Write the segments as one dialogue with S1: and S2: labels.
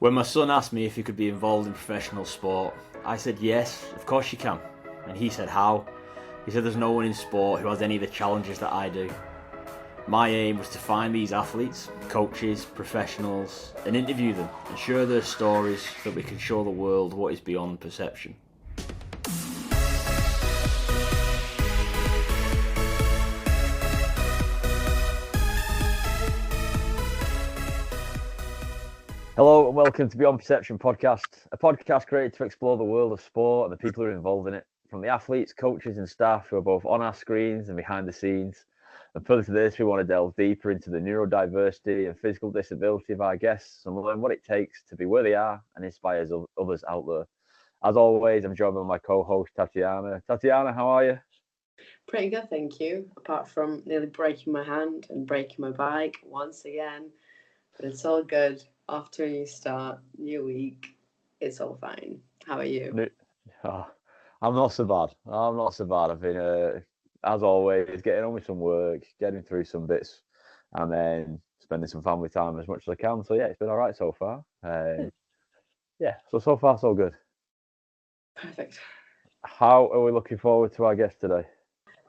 S1: When my son asked me if he could be involved in professional sport, I said yes, of course you can. And he said how? He said there's no one in sport who has any of the challenges that I do. My aim was to find these athletes, coaches, professionals, and interview them and share their stories so that we can show the world what is beyond perception. Hello and welcome to Beyond Perception podcast, a podcast created to explore the world of sport and the people who are involved in it, from the athletes, coaches and staff who are both on our screens and behind the scenes. And further to this, we want to delve deeper into the neurodiversity and physical disability of our guests and learn what it takes to be where they are and inspire others out there. As always, I'm joined by my co-host Tatjana. Tatjana, how are you?
S2: Pretty good, thank you. Apart from nearly breaking my hand and breaking my bike once again, but it's all good. Off to a new start, new week. It's all fine. How are you?
S1: I'm not so bad. I've been, as always, getting on with some work, getting through some bits, and then spending some family time as much as I can. So yeah, it's been all right so far. So far so good.
S2: Perfect.
S1: How are we looking forward to our guest today?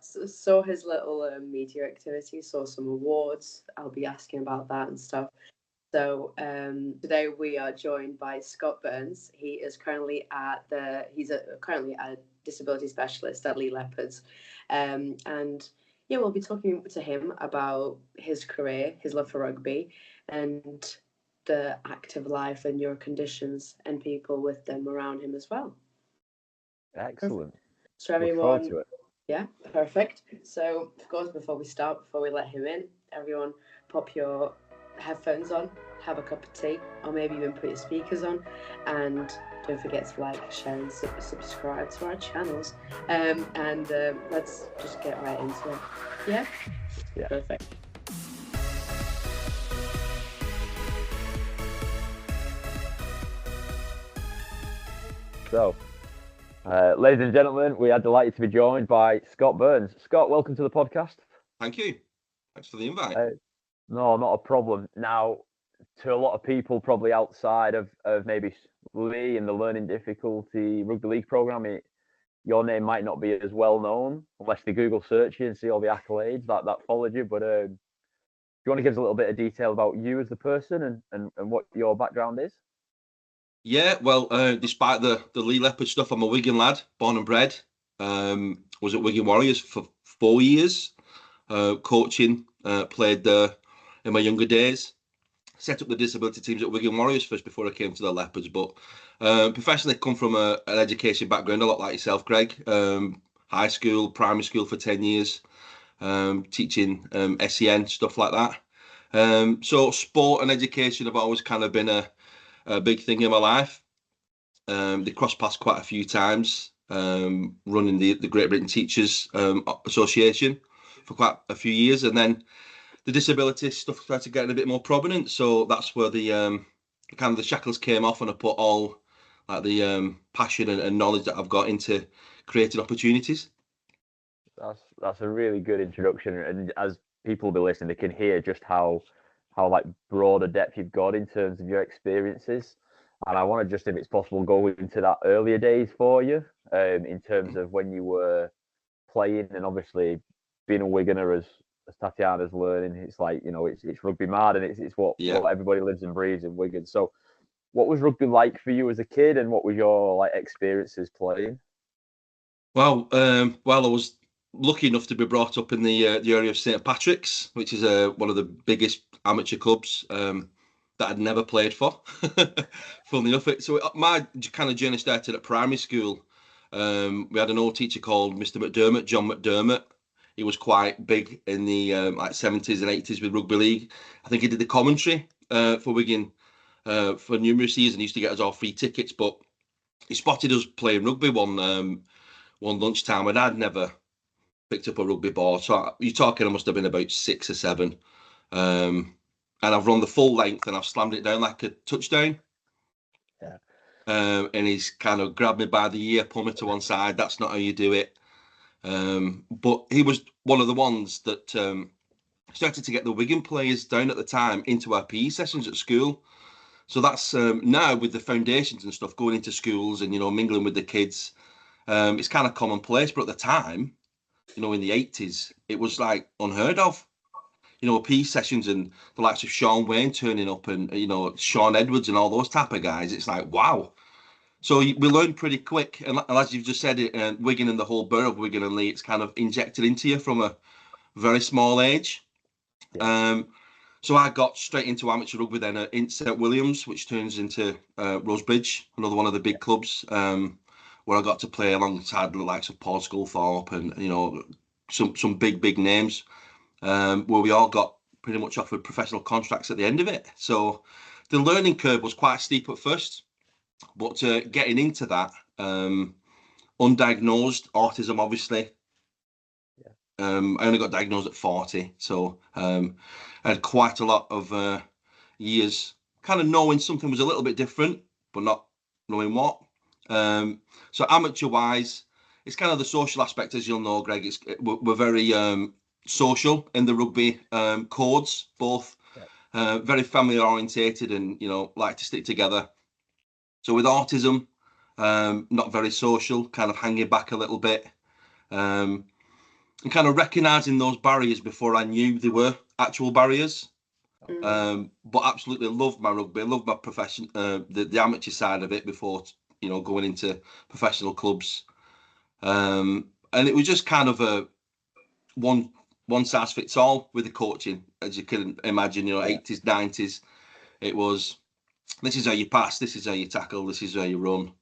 S2: Saw his little media activity, saw some awards. I'll be asking about that and stuff. So today we are joined by Scott Burns. He is currently currently a disability specialist at Leopards, and we'll be talking to him about his career, his love for rugby, and the active life and your conditions and people with them around him as well.
S1: Excellent.
S2: So everyone, yeah, perfect. So of course, before we let him in, everyone pop your headphones on, have a cup of tea, or maybe even put your speakers on, and don't forget to like, share and subscribe to our channels, and let's just get right into it. Yeah Perfect.
S1: So ladies and gentlemen, we are delighted to be joined by Scott Burns. Scott, welcome to the podcast.
S3: Thank you. Thanks for the invite.
S1: No, not a problem. Now, to a lot of people probably outside of maybe Lee and the learning difficulty rugby league programme, your name might not be as well known unless they Google search you and see all the accolades that followed you. But do you want to give us a little bit of detail about you as the person and what your background is?
S3: Yeah, well, despite the Lee Leopard stuff, I'm a Wigan lad, born and bred. Was at Wigan Warriors for 4 years, coaching, played there in my younger days. Set up the disability teams at Wigan Warriors first before I came to the Leopards, but professionally come from an education background, a lot like yourself, Greg. High school, primary school for 10 years, teaching SEN, stuff like that. So sport and education have always kind of been a big thing in my life. They crossed paths quite a few times, running the Great Britain Teachers Association for quite a few years, and then the disability stuff started getting a bit more prominent. So that's where the kind of the shackles came off, and I put all like the passion and knowledge that I've got into creating opportunities.
S1: That's a really good introduction, and as people will be listening, they can hear just how like broad a depth you've got in terms of your experiences. And I want to just, if it's possible, go into that earlier days for you, in terms of when you were playing, and obviously being a Wiganer, as Tatjana's learning, it's like, you know, it's rugby mad, and it's what everybody lives and breathes in Wigan. So what was rugby like for you as a kid, and what were your like experiences playing?
S3: Well, I was lucky enough to be brought up in the area of St Patrick's, which is one of the biggest amateur clubs that I'd never played for. Funnily enough, so my kind of journey started at primary school. We had an old teacher called Mr. McDermott, John McDermott. He was quite big in the like 70s and 80s with rugby league. I think he did the commentary for Wigan for numerous years, and he used to get us all free tickets. But he spotted us playing rugby one lunchtime, and I'd never picked up a rugby ball. So you're talking, I must have been about 6 or 7. And I've run the full length and I've slammed it down like a touchdown.
S1: Yeah.
S3: And he's kind of grabbed me by the ear, pulled me to one side. That's not how you do it. But he was one of the ones that started to get the Wigan players down at the time into our PE sessions at school. So that's now with the foundations and stuff going into schools and, mingling with the kids. It's kind of commonplace, but at the time, in the 80s, it was like unheard of. PE sessions and the likes of Sean Wayne turning up and, Sean Edwards and all those type of guys. It's like, wow. So we learned pretty quick. And as you've just said, Wigan and the whole borough of Wigan and Leigh, it's kind of injected into you from a very small age. Yeah. So I got straight into amateur rugby then at St Williams, which turns into Rosebridge, another one of the big clubs, where I got to play alongside the likes of Paul Sculthorpe and, some big names. Where we all got pretty much offered professional contracts at the end of it. So the learning curve was quite steep at first, but getting into that, undiagnosed autism, obviously. Yeah. I only got diagnosed at 40, so I had quite a lot of years kind of knowing something was a little bit different, but not knowing what. So amateur-wise, it's kind of the social aspect, as you'll know, Greg. We're very social in the rugby codes, both very family orientated and like to stick together. So with autism, not very social, kind of hanging back a little bit, and kind of recognizing those barriers before I knew they were actual barriers. But absolutely loved my rugby, loved my profession, the amateur side of it before going into professional clubs, and it was just kind of a one size fits all with the coaching, as you can imagine. 80s, 90s, it was, this is how you pass, this is how you tackle, this is how you run,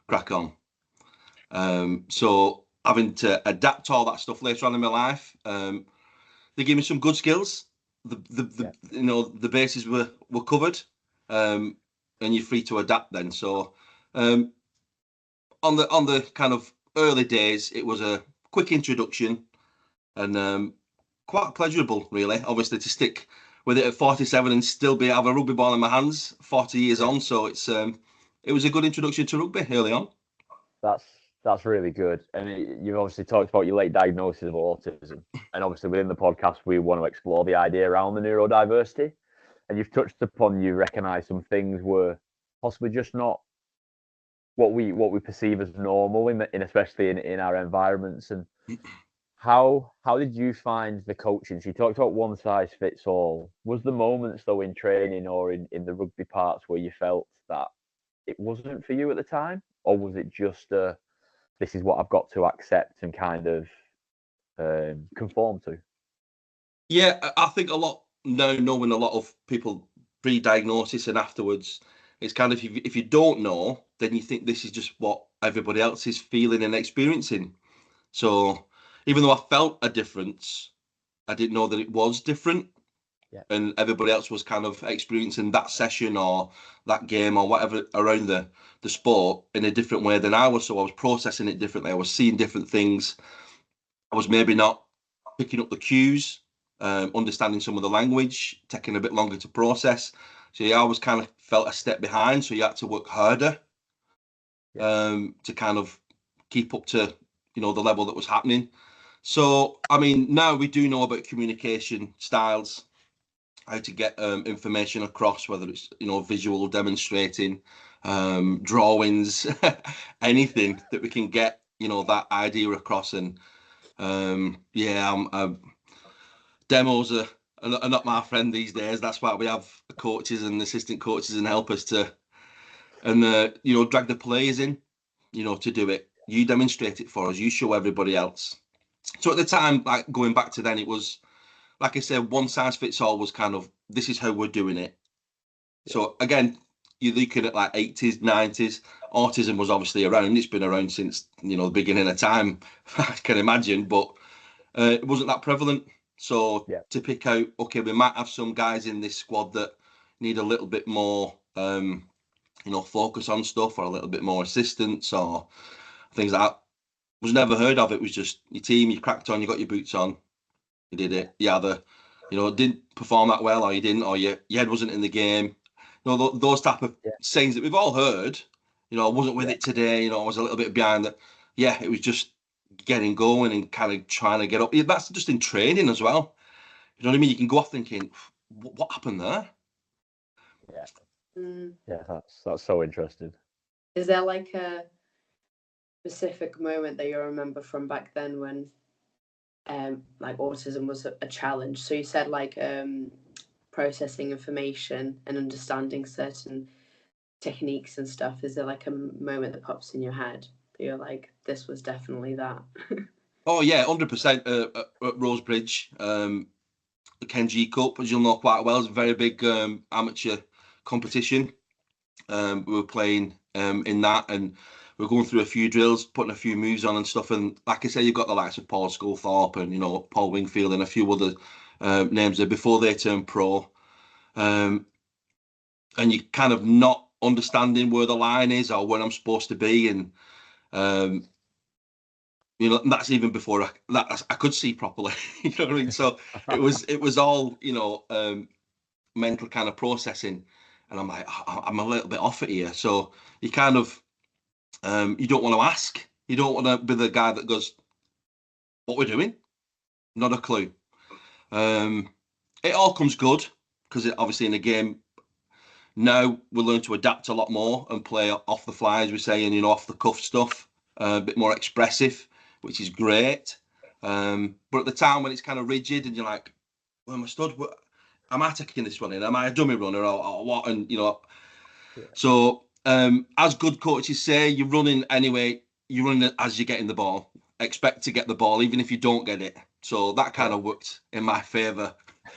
S3: crack on. So having to adapt all that stuff later on in my life, they gave me some good skills. The bases were covered, and you're free to adapt then. So on the kind of early days, it was a quick introduction and quite pleasurable, really, obviously, to stick with it at 47 and still have a rugby ball in my hands 40 years on. So it was a good introduction to rugby early on.
S1: That's really good. And you've obviously talked about your late diagnosis of autism. And obviously within the podcast, we want to explore the idea around the neurodiversity. And you've touched upon, you recognise some things were possibly just not what we perceive as normal, especially in our environments. And how did you find the coaching? So you talked about one size fits all. Was the moments though in training or in the rugby parts where you felt that it wasn't for you at the time? Or was it just this is what I've got to accept and kind of conform to?
S3: Yeah, I think a lot now, knowing a lot of people pre-diagnosis and afterwards, it's kind of, if you don't know, then you think this is just what everybody else is feeling and experiencing. So even though I felt a difference, I didn't know that it was different. Yeah. And everybody else was kind of experiencing that session or that game or whatever around the sport in a different way than I was. So I was processing it differently. I was seeing different things. I was maybe not picking up the cues, understanding some of the language, taking a bit longer to process. So yeah, I was kind of felt a step behind. So you had to work harder to kind of keep up to, the level that was happening. So, I mean, now we do know about communication styles, how to get information across, whether it's, visual demonstrating, drawings, anything that we can get, that idea across. And demos are not my friend these days. That's why we have coaches and assistant coaches and helpers drag the players in, to do it. You demonstrate it for us. You show everybody else. So at the time, like going back to then, it was, like I said, one size fits all was kind of, this is how we're doing it. Yeah. So again, you're looking at like 80s, 90s. Autism was obviously around. It's been around since, the beginning of time, I can imagine, but it wasn't that prevalent. So to pick out, okay, we might have some guys in this squad that need a little bit more, focus on stuff or a little bit more assistance or things like that. Was never heard of. It was just your team, you cracked on, you got your boots on, you did it. You either, didn't perform that well or you didn't, or your head wasn't in the game. Those type of sayings that we've all heard. I wasn't with it today, I was a little bit behind that. Yeah, it was just getting going and kind of trying to get up. That's just in training as well. You know what I mean? You can go off thinking, what happened there?
S1: Yeah. Yeah, that's so interesting.
S2: Is there like a specific moment that you remember from back then when like autism was a challenge? So you said like processing information and understanding certain techniques and stuff. Is there like a moment that pops in your head that you're like, this was definitely that?
S3: Oh yeah, 100%. At Rosebridge, the Ken G Cup, as you'll know quite well, is a very big amateur competition. We were playing in that, and we are going through a few drills, putting a few moves on and stuff. And like I say, you've got the likes of Paul Schoolthorpe and Paul Wingfield and a few other names there before they turned pro. And you kind of not understanding where the line is or where I'm supposed to be, and that's even before I could see properly. You know what I mean? So it was all mental kind of processing, and I'm like, I'm a little bit off it here. So you kind of you don't want to ask. You don't want to be the guy that goes, "What we're doing? Not a clue." It all comes good because obviously in a game now we learn to adapt a lot more and play off the fly, as we say, and off the cuff stuff, a bit more expressive, which is great. But at the time when it's kind of rigid and you're like, "Where am I stood? Am I taking this one in? Am I a dummy runner or what?" And
S1: Yeah.
S3: So as good coaches say, you're running anyway. You're running as you're getting the ball. Expect to get the ball, even if you don't get it. So that kind of worked in my favour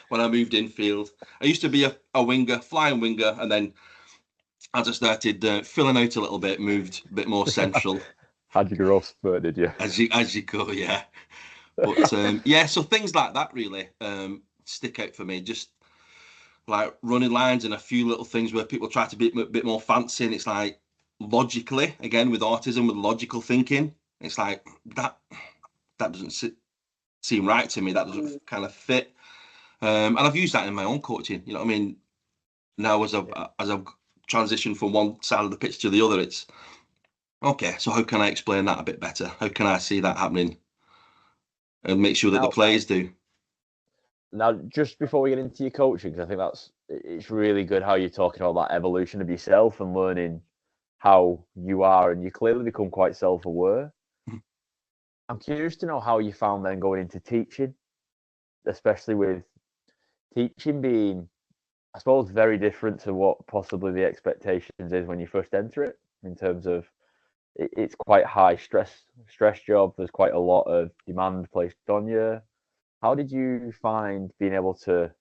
S3: when I moved infield. I used to be a winger, flying winger, and then as I started filling out a little bit, moved a bit more central.
S1: Had you grow spurt, did you?
S3: As you go, yeah. But yeah, so things like that really stick out for me. Just like running lines and a few little things where people try to be a bit more fancy, and it's like logically, again with autism, with logical thinking, it's like that doesn't seem right to me. That doesn't kind of fit. And I've used that in my own coaching. You know what I mean? Now as I've transitioned from one side of the pitch to the other, it's okay. So how can I explain that a bit better? How can I see that happening and make sure that the players do?
S1: Now, just before we get into your coaching, because I think it's really good how you're talking about that evolution of yourself and learning how you are, and you clearly become quite self-aware. I'm curious to know how you found then going into teaching, especially with teaching being, I suppose, very different to what possibly the expectations is when you first enter it, in terms of it's quite high stress job. There's quite a lot of demand placed on you. How did you find being able to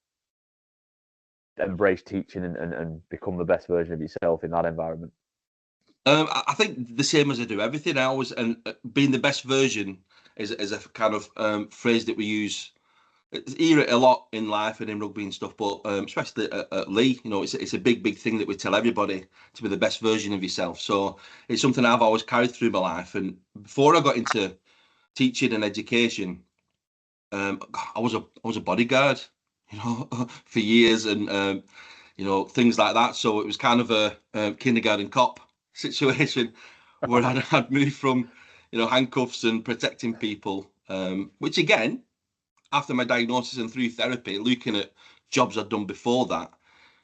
S1: embrace teaching and become the best version of yourself in that environment?
S3: I think the same as I do everything. I always, and being the best version is a kind of phrase that we use. Hear it a lot in life and in rugby and stuff, but especially at Lee, it's a big thing that we tell everybody, to be the best version of yourself. So it's something I've always carried through my life. And before I got into teaching and education, I was a bodyguard, for years, and things like that. So it was kind of a kindergarten cop situation where I'd moved from handcuffs and protecting people, which again, after my diagnosis and through therapy, looking at jobs I'd done before that,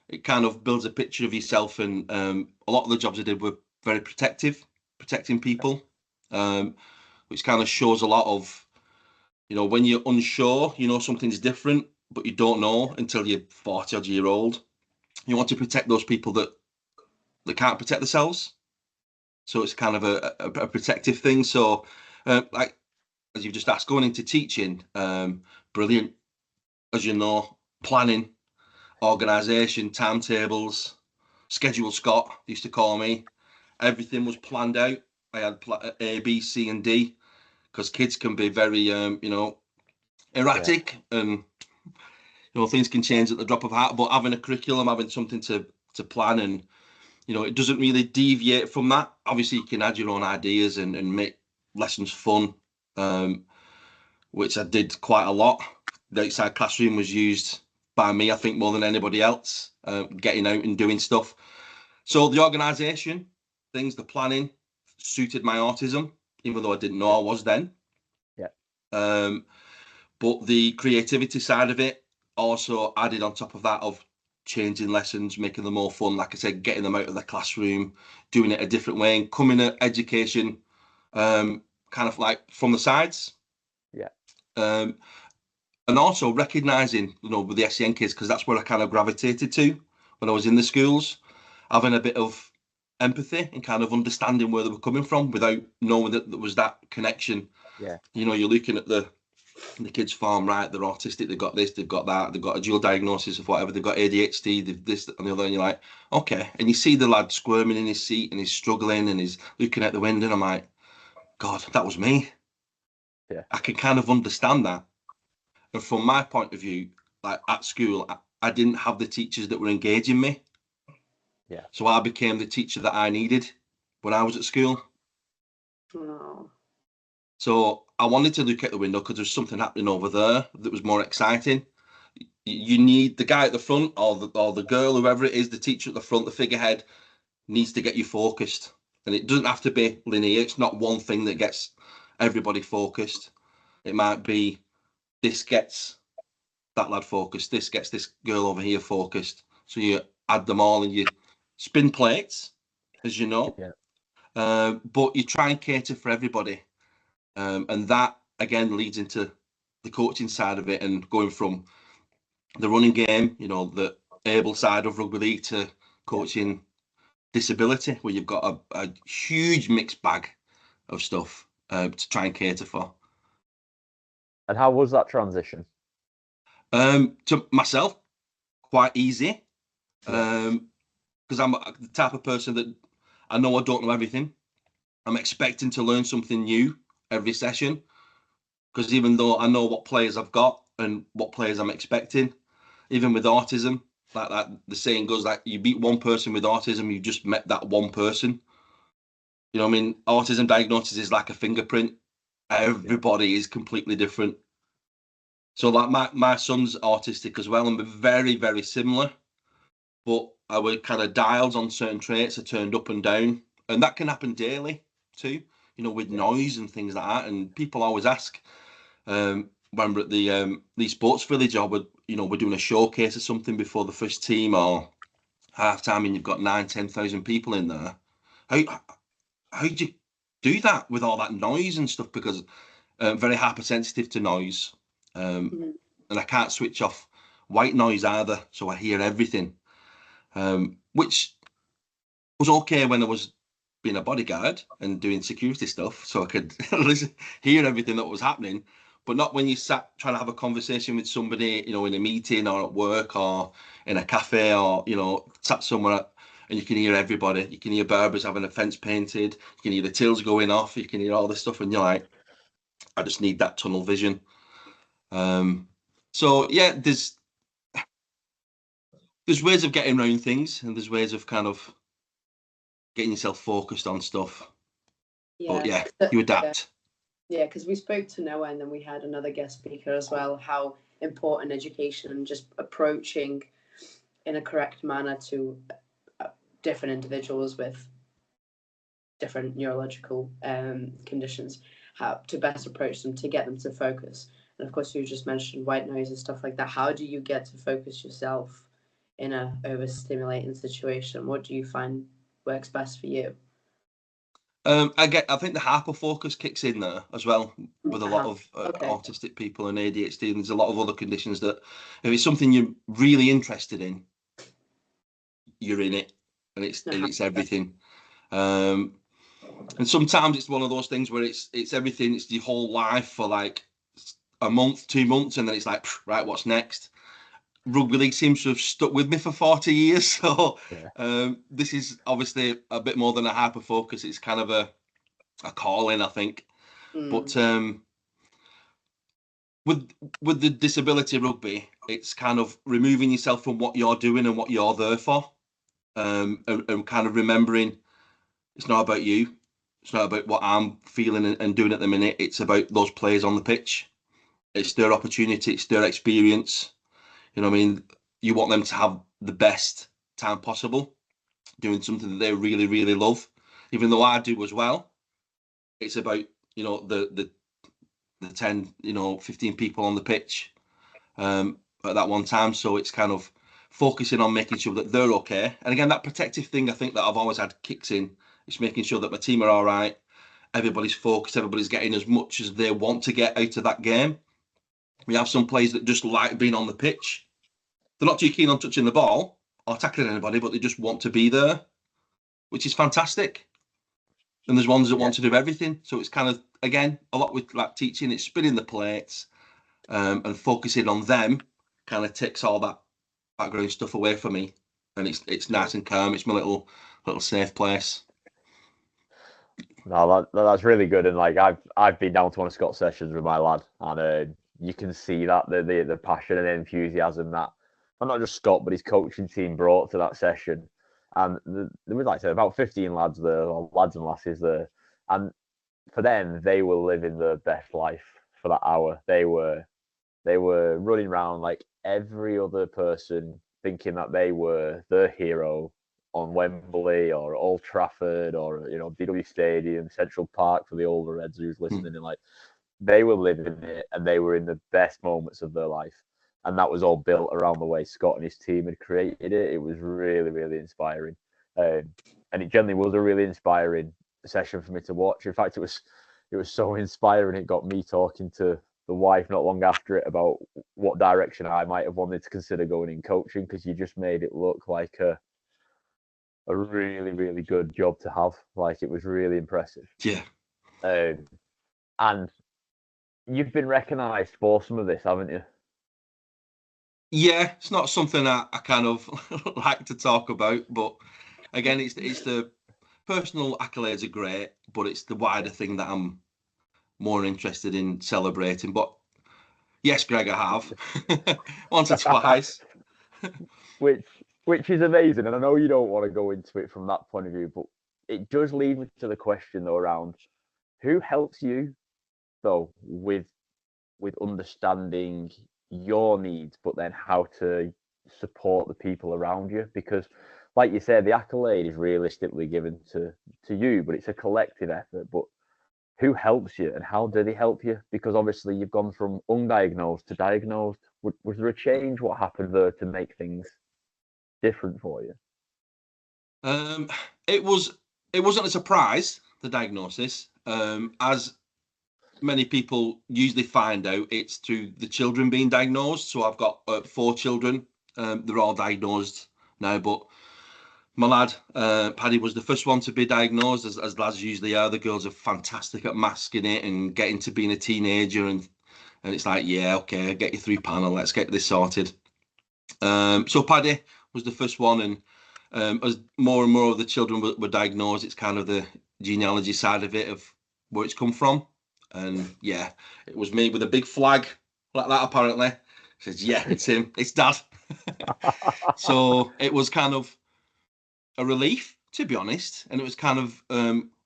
S3: it kind of builds a picture of yourself. And a lot of the jobs I did were very protecting people, which kind of shows a lot of, when you're unsure, something's different, but you don't know until you're 40 odd year old. You want to protect those people that can't protect themselves. So it's kind of a protective thing. So like, as you've just asked, going into teaching, brilliant, as you know, planning, organisation, timetables, schedule Scott, they used to call me. Everything was planned out. I had A, B, C, and D, because kids can be very, erratic, and things can change at the drop of a hat. But having a curriculum, having something to plan, and it doesn't really deviate from that. Obviously, you can add your own ideas and make lessons fun, which I did quite a lot. The outside classroom was used by me, I think, more than anybody else, getting out and doing stuff. So the organisation, things, the planning suited my autism, even though I didn't know I was then.
S1: Yeah.
S3: But the creativity side of it also added on top of that, of changing lessons, making them more fun. Like I said, getting them out of the classroom, doing it a different way, and coming at education kind of like from the sides.
S1: Yeah.
S3: And also recognising, with the SEN kids, because that's where I kind of gravitated to when I was in the schools, having a bit of empathy and kind of understanding where they were coming from without knowing that there was that connection.
S1: Yeah.
S3: You're looking at the kids' farm, right? They're autistic, they've got this, they've got that, they've got a dual diagnosis of whatever, they've got ADHD, they've this and the other, and you're like, okay. And you see the lad squirming in his seat and he's struggling and he's looking at the window, and I'm like, God, that was me.
S1: Yeah.
S3: I can kind of understand that. And from my point of view, like at school, I didn't have the teachers that were engaging me.
S1: Yeah.
S3: So I became the teacher that I needed when I was at school.
S2: Oh.
S3: So I wanted to look at the window because there's something happening over there that was more exciting. You need the guy at the front or the girl, whoever it is, the teacher at the front, the figurehead, needs to get you focused. And it doesn't have to be linear. It's not one thing that gets everybody focused. It might be this gets that lad focused, this gets this girl over here focused. So you add them all and you spin plates, as you know.
S1: Yeah.
S3: But you try and cater for everybody. And that, again, leads into the coaching side of it and going from the running game, the able side of rugby league, to coaching disability, where you've got a huge mixed bag of stuff to try and cater for.
S1: And how was that transition?
S3: To myself, quite easy,
S1: Yeah.
S3: because I'm the type of person that I know I don't know everything. I'm expecting to learn something new every session, because even though I know what players I've got and what players I'm expecting, even with autism, like that, the saying goes, like, you beat one person with autism, you just met that one person. You know what I mean? Autism diagnosis is like a fingerprint. Everybody is completely different. So like my son's autistic as well, and we're very, very similar. But our kind of dials on certain traits are turned up and down. And that can happen daily too, with noise and things like that. And people always ask, when we're at the sports village, or we're doing a showcase or something before the first team or half time, and you've got 9,000-10,000 people in there. How do you do that with all that noise and stuff? Because I'm very hypersensitive to noise, and I can't switch off white noise either, so I hear everything, which was okay when I was being a bodyguard and doing security stuff, so I could hear everything that was happening. But not when you sat trying to have a conversation with somebody, in a meeting or at work or in a cafe, or sat somewhere and you can hear everybody. You can hear barbers having a fence painted. You can hear the tills going off. You can hear all this stuff, and you're like, I just need that tunnel vision. So yeah, there's ways of getting around things, and there's ways of kind of getting yourself focused on stuff.
S2: Yeah.
S3: But yeah, you adapt.
S2: Yeah, because we spoke to Noah, and then we had another guest speaker as well, how important education and just approaching in a correct manner to different individuals with different neurological conditions, how to best approach them to get them to focus. And of course, you just mentioned white noise and stuff like that. How do you get to focus yourself in a overstimulating situation? What do you find works best for you?
S3: I think the hyper focus kicks in there as well with a lot of autistic people and ADHD, and there's a lot of other conditions that if it's something you're really interested in, you're in it, and it's everything. And sometimes it's one of those things where it's everything, it's the whole life for like a month, 2 months, and then it's like, right, what's next? Rugby league seems to have stuck with me for 40 years. So this is obviously a bit more than a hyper focus. It's kind of a calling, I think. But with the disability rugby, it's kind of removing yourself from what you're doing and what you're there for, and kind of remembering it's not about you. It's not about what I'm feeling and doing at the minute. It's about those players on the pitch. It's their opportunity. It's their experience. You know what I mean? You want them to have the best time possible, doing something that they really, really love. Even though I do as well, it's about, the 10, 15 people on the pitch at that one time. So it's kind of focusing on making sure that they're okay. And again, that protective thing, I think that I've always had kicks in. It's making sure that my team are all right. Everybody's focused. Everybody's getting as much as they want to get out of that game. We have some players that just like being on the pitch. They're not too keen on touching the ball or tackling anybody, but they just want to be there, which is fantastic. And there's ones that want to do everything. So it's kind of, again, a lot with like teaching, it's spinning the plates and focusing on them kind of takes all that background stuff away from me. And it's nice and calm. It's my little safe place.
S1: No, that's really good. And like I've been down to one of Scott's sessions with my lad, and you can see that the passion and the enthusiasm that, and not just Scott, but his coaching team brought to that session. And there was, like I said, about 15 lads there, or lads and lasses there, and for them, they were living the best life for that hour. They were running around like every other person, thinking that they were the hero on Wembley or Old Trafford or BW Stadium, Central Park for the older Reds who's listening. And like they were living it, and they were in the best moments of their life. And that was all built around the way Scott and his team had created it. It was really, really inspiring. And it generally was a really inspiring session for me to watch. In fact, it was so inspiring. It got me talking to the wife not long after it about what direction I might have wanted to consider going in coaching, because you just made it look like a really, really good job to have. Like, it was really impressive.
S3: Yeah.
S1: And you've been recognised for some of this, haven't you?
S3: Yeah, it's not something I kind of like to talk about, but again, it's the personal accolades are great, but it's the wider thing that I'm more interested in celebrating. But yes, Greg, I have once or twice.
S1: Which is amazing, and I know you don't want to go into it from that point of view, but it does lead me to the question though around who helps you though with understanding your needs, but then how to support the people around you. Because like you said, the accolade is realistically given to you, but it's a collective effort. But who helps you, and how do they help you? Because obviously you've gone from undiagnosed to diagnosed. Was there a change? What happened there to make things different for you?
S3: It wasn't a surprise, the diagnosis. As many people usually find out, it's through the children being diagnosed. So I've got 4 children. They're all diagnosed now, but my lad, Paddy, was the first one to be diagnosed, as lads usually are. The girls are fantastic at masking it and getting to being a teenager. And it's like, yeah, okay, get you through panel. Let's get this sorted. So Paddy was the first one. And as more and more of the children were diagnosed, it's kind of the genealogy side of it, of where it's come from. And yeah, it was me with a big flag like that, apparently. It says, yeah, it's him, it's Dad. So it was kind of a relief, to be honest. And it was kind of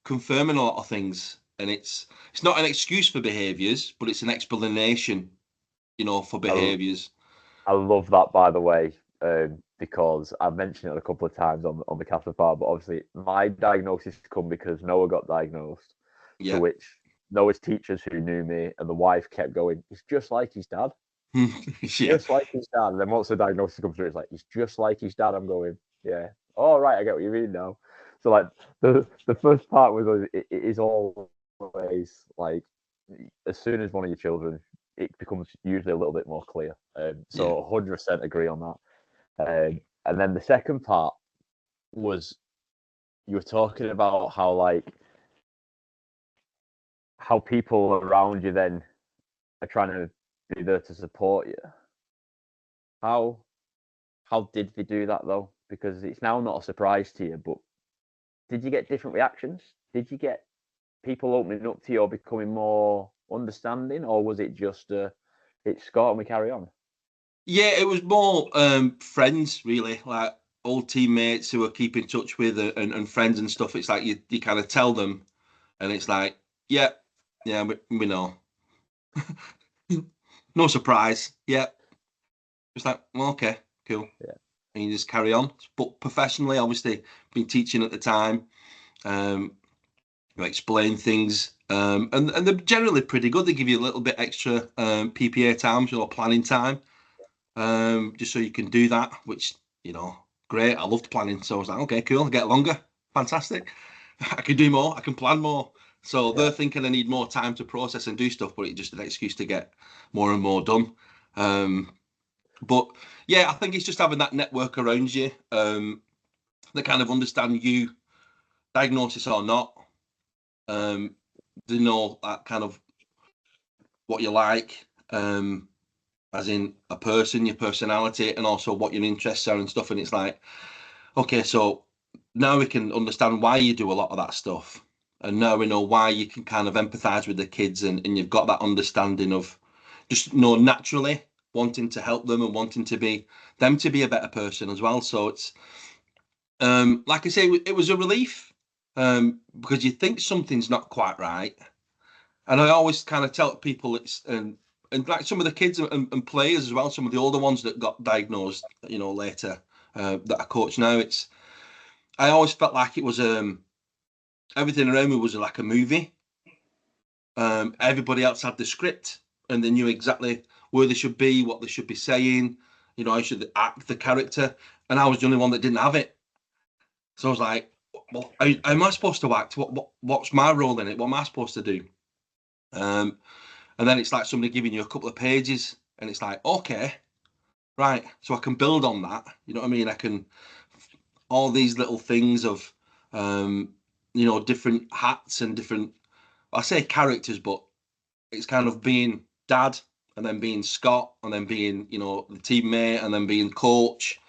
S3: confirming a lot of things. And it's not an excuse for behaviours, but it's an explanation, for behaviours.
S1: I love that, by the way, because I've mentioned it a couple of times on the Castle Bar, but obviously my diagnosis come because Noah got diagnosed, to which Noah's teachers who knew me and the wife kept going, he's just like his dad. Just like his dad. And then once the diagnosis comes through, it's like, he's just like his dad. I'm going, yeah. All right, I get what you mean now. So like the first part was it is always like, as soon as one of your children, it becomes usually a little bit more clear. So 100% agree on that. And then the second part was, you were talking about how people around you then are trying to be there to support you. How did they do that though? Because it's now not a surprise to you, but did you get different reactions? Did you get people opening up to you or becoming more understanding, or was it just it's Scott and we carry on?
S3: Yeah, it was more friends, really, like old teammates who I keep in touch with and friends and stuff. It's like you kind of tell them, and it's like, yeah, we know. No surprise. Yeah. It's like, well, okay, cool.
S1: Yeah.
S3: And you just carry on. But professionally, obviously, been teaching at the time, explain things, and they're generally pretty good. They give you a little bit extra PPA time, planning time. just so you can do that, which, great. I loved planning. So I was like, okay, cool. I get longer. Fantastic. I can do more. I can plan more. So they're thinking I need more time to process and do stuff, but it's just an excuse to get more and more done. But yeah, I think it's just having that network around you that kind of understand you, diagnosis or not. They know that kind of what you like, as in a person, your personality, and also what your interests are and stuff. And it's like, okay, so now we can understand why you do a lot of that stuff. And now we know why you can kind of empathize with the kids, and you've got that understanding of just naturally wanting to help them and wanting to be them to be a better person as well. So it's like I say, it was a relief, because you think something's not quite right. And I always kind of tell people it's and like some of the kids and players as well, some of the older ones that got diagnosed, later, that I coach now. I always felt like it was everything around me was like a movie. Everybody else had the script, and they knew exactly where they should be, what they should be saying. I should act the character, and I was the only one that didn't have it. So I was like, well, how am I supposed to act? What's my role in it? What am I supposed to do? And then it's like somebody giving you a couple of pages, and it's like, okay, right, so I can build on that. You know what I mean? I can all these little things of different hats and different, I say characters, but it's kind of being dad, and then being Scott, and then being, the teammate, and then being coach,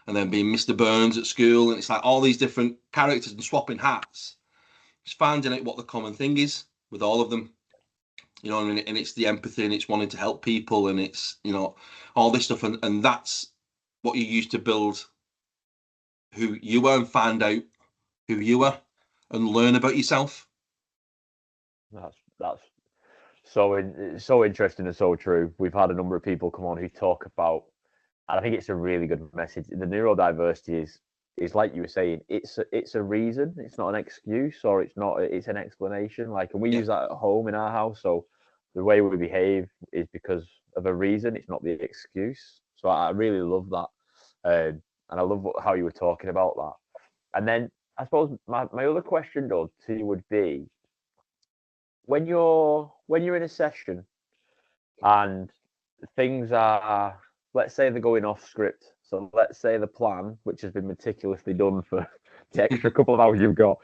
S3: and then being Mr. Burns at school. And it's like all these different characters and swapping hats. Just finding out what the common thing is with all of them. And it's the empathy, and it's wanting to help people, and it's, all this stuff. And that's what you use to build who you are and find out who you are and learn about yourself.
S1: That's so interesting and so true. We've had a number of people come on who talk about, and I think it's a really good message. The neurodiversity is like you were saying, it's a reason. It's not an excuse, or it's an explanation. Like, and we use that at home in our house. So the way we behave is because of a reason. It's not the excuse. So I really love that, and I love how you were talking about that. And then I suppose my other question though to you would be, when you're in a session and things are, let's say they're going off script. So let's say the plan, which has been meticulously done for the extra couple of hours you've got,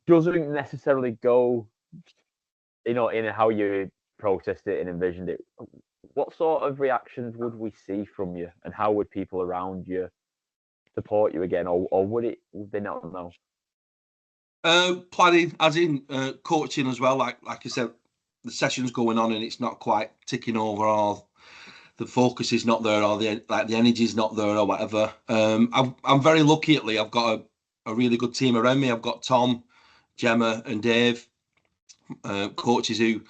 S1: doesn't necessarily go, in how you processed it and envisioned it. What sort of reactions would we see from you, and how would people around you support you again, or would they not know?
S3: Planning, as in coaching as well. Like I said, the session's going on and it's not quite ticking over, or the focus is not there, or the energy is not there, or whatever. I'm very lucky. I've got a really good team around me. I've got Tom, Gemma, and Dave, coaches who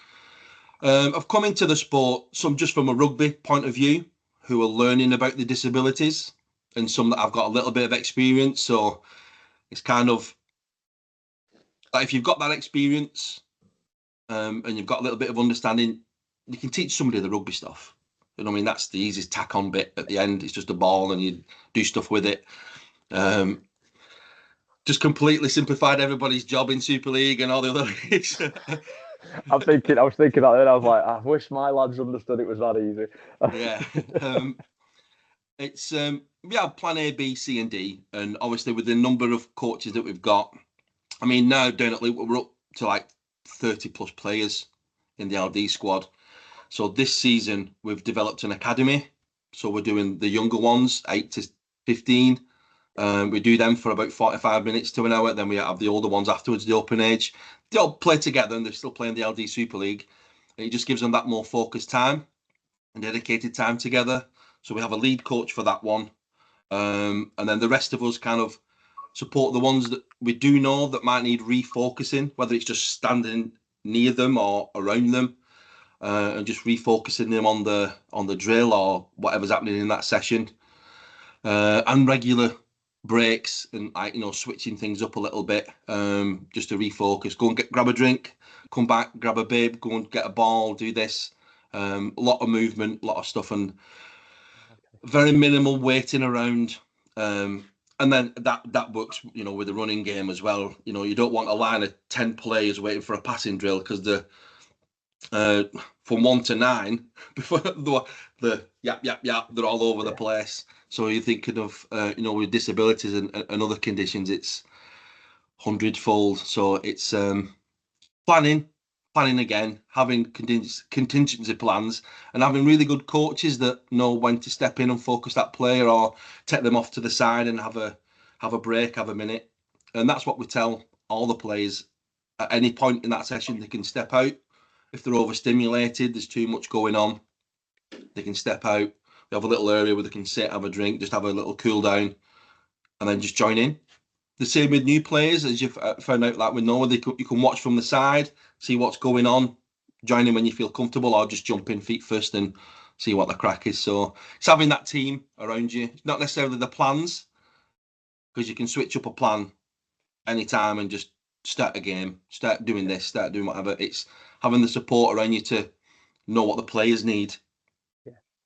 S3: have come into the sport, some just from a rugby point of view, who are learning about the disabilities, and some that I've got a little bit of experience. So it's kind of like, if you've got that experience, and you've got a little bit of understanding, you can teach somebody the rugby stuff. You know what I mean? That's the easiest tack on bit at the end. It's just a ball and you do stuff with it. Just completely simplified everybody's job in Super League and all the other leagues.
S1: I was thinking that, and I was like, I wish my lads understood it was that easy.
S3: Yeah. It's plan A, B, C, and D, and obviously with the number of coaches that we've got, I mean, now down at Leopard, we're up to like 30 plus players in the LD squad. So this season we've developed an academy. So we're doing the younger ones, 8 to 15. We do them for about 45 minutes to an hour. Then we have the older ones afterwards, the open age. They all play together and they're still playing the LD Super League. And it just gives them that more focused time and dedicated time together. So we have a lead coach for that one. And then the rest of us kind of support the ones that we do know that might need refocusing, whether it's just standing near them or around them, and just refocusing them on the drill or whatever's happening in that session, and regular breaks and switching things up a little bit, just to refocus. Go and grab a drink, come back, grab a bib, go and get a ball, do this. A lot of movement, a lot of stuff, and very minimal waiting around. And then that works, you know, with the running game as well. You know, you don't want a line of 10 players waiting for a passing drill, because from 1 to 9, before the yap, they're all over the place. So you're thinking of, you know, with disabilities and other conditions, it's 100-fold. So it's planning again, having contingency plans, and having really good coaches that know when to step in and focus that player, or take them off to the side and have a break, have a minute. And that's what we tell all the players. At any point in that session, they can step out. If they're overstimulated, there's too much going on, they can step out. We have a little area where they can sit, have a drink, just have a little cool down, and then just join in. The same with new players, as you've found out, like with Noah, you can watch from the side, see what's going on, join in when you feel comfortable, or just jump in feet first and see what the crack is. So it's having that team around you. It's not necessarily the plans, because you can switch up a plan anytime and just start a game, start doing this, start doing whatever. It's having the support around you to know what the players need.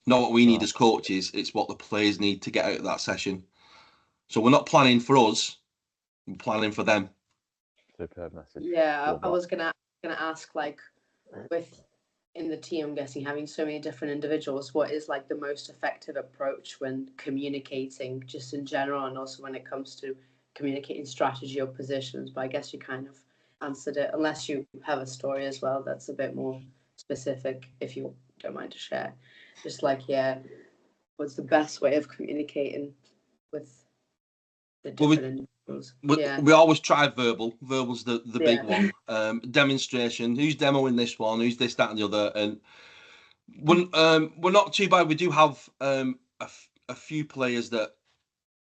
S3: Not what we need as coaches, it's what the players need to get out of that session. So we're not planning for us, we're planning for them.
S1: Superb message.
S2: Yeah, I was gonna ask, like, with in the team, I'm guessing having so many different individuals, what is like the most effective approach when communicating, just in general, and also when it comes to communicating strategy or positions? But I guess you kind of answered it, unless you have a story as well that's a bit more specific, if you don't mind to share. Just like, what's the best way of communicating with the different individuals?
S3: We always try verbal. Verbal's the big one. Demonstration. Who's demoing this one? Who's this, that, and the other? And we're not too bad. We do have a few players that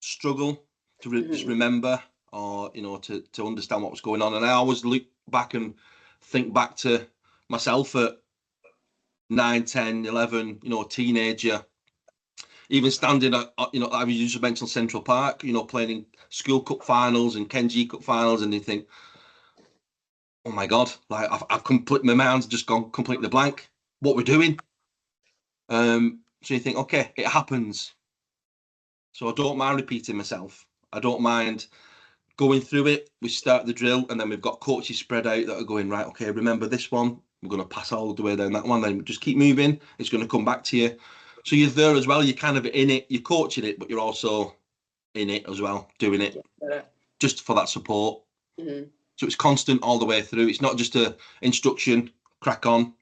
S3: struggle to just remember, or, you know, to understand what was going on. And I always look back and think back to myself at 9, 10, 11, you know, teenager, even standing at, you know, I just mentioned Central Park, you know, playing in school cup finals and Ken G Cup finals, and you think, oh my God, like I've my mind's just gone completely blank. What we're doing. So you think, okay, it happens. So I don't mind repeating myself. I don't mind going through it. We start the drill, and then we've got coaches spread out that are going, right, okay, remember this one. We're going to pass all the way down that one. Then just keep moving. It's going to come back to you. So you're there as well. You're kind of in it. You're coaching it, but you're also in it as well, doing it just for that support. So it's constant all the way through. It's not just a instruction, crack on,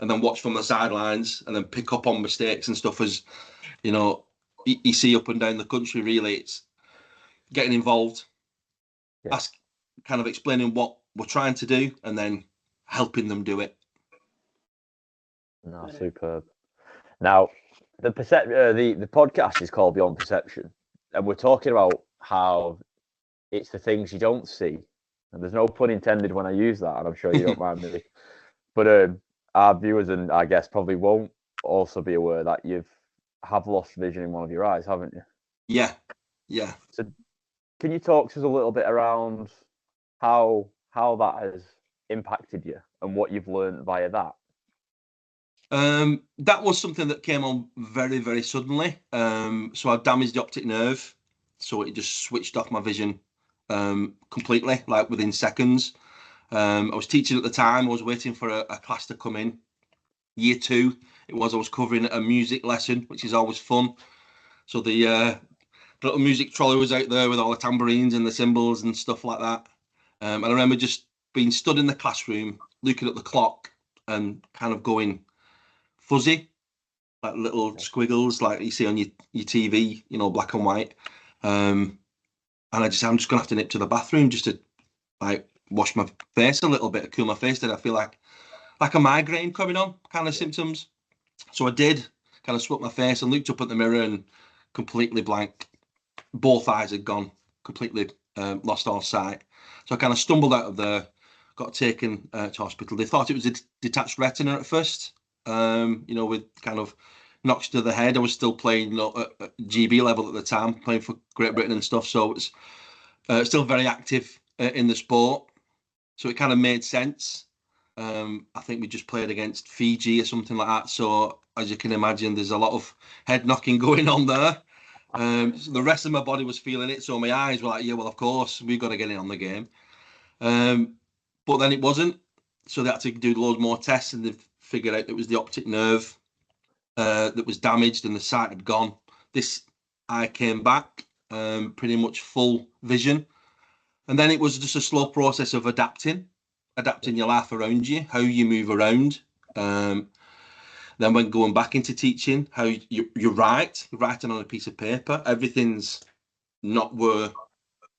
S3: and then watch from the sidelines, and then pick up on mistakes and stuff, as, you know, you see up and down the country. Really, it's getting involved, kind of explaining what we're trying to do, and then helping them do it.
S1: No, superb. Now, the podcast is called Beyond Perception, and we're talking about how it's the things you don't see, and there's no pun intended when I use that, and I'm sure you don't mind me. But our viewers, and I guess probably won't also be aware that you have lost vision in one of your eyes, haven't you?
S3: Yeah.
S1: So, can you talk to us a little bit around how that has impacted you and what you've learned via that?
S3: That was something that came on very, very suddenly. So I damaged the optic nerve, so it just switched off my vision completely, like within seconds. I was teaching at the time. I was waiting for a class to come in. Year 2, I was covering a music lesson, which is always fun. So the little music trolley was out there with all the tambourines and the cymbals and stuff like that. And I remember just being stood in the classroom, looking at the clock and kind of going fuzzy, like little squiggles like you see on your TV, you know, black and white. And I'm just going to have to nip to the bathroom just to, like, wash my face a little bit, cool my face. Did I feel like a migraine coming on kind of symptoms? So I did, kind of swept my face and looked up at the mirror, and completely blank. Both eyes had gone, completely lost all sight. So I kind of stumbled out of there, got taken to hospital. They thought it was a detached retina at first, you know, with kind of knocks to the head. I was still playing, you know, at GB level at the time, playing for Great Britain and stuff. So it was still very active in the sport. So it kind of made sense. I think we just played against Fiji or something like that. So as you can imagine, there's a lot of head knocking going on there. So the rest of my body was feeling it. So my eyes were like, yeah, well, of course, we've got to get in on the game. But then it wasn't. So they had to do loads more tests, and they figured out it was the optic nerve that was damaged and the sight had gone. This eye came back, pretty much full vision. And then it was just a slow process of adapting your life around you, how you move around. Then when going back into teaching, how you're writing on a piece of paper, everything's not where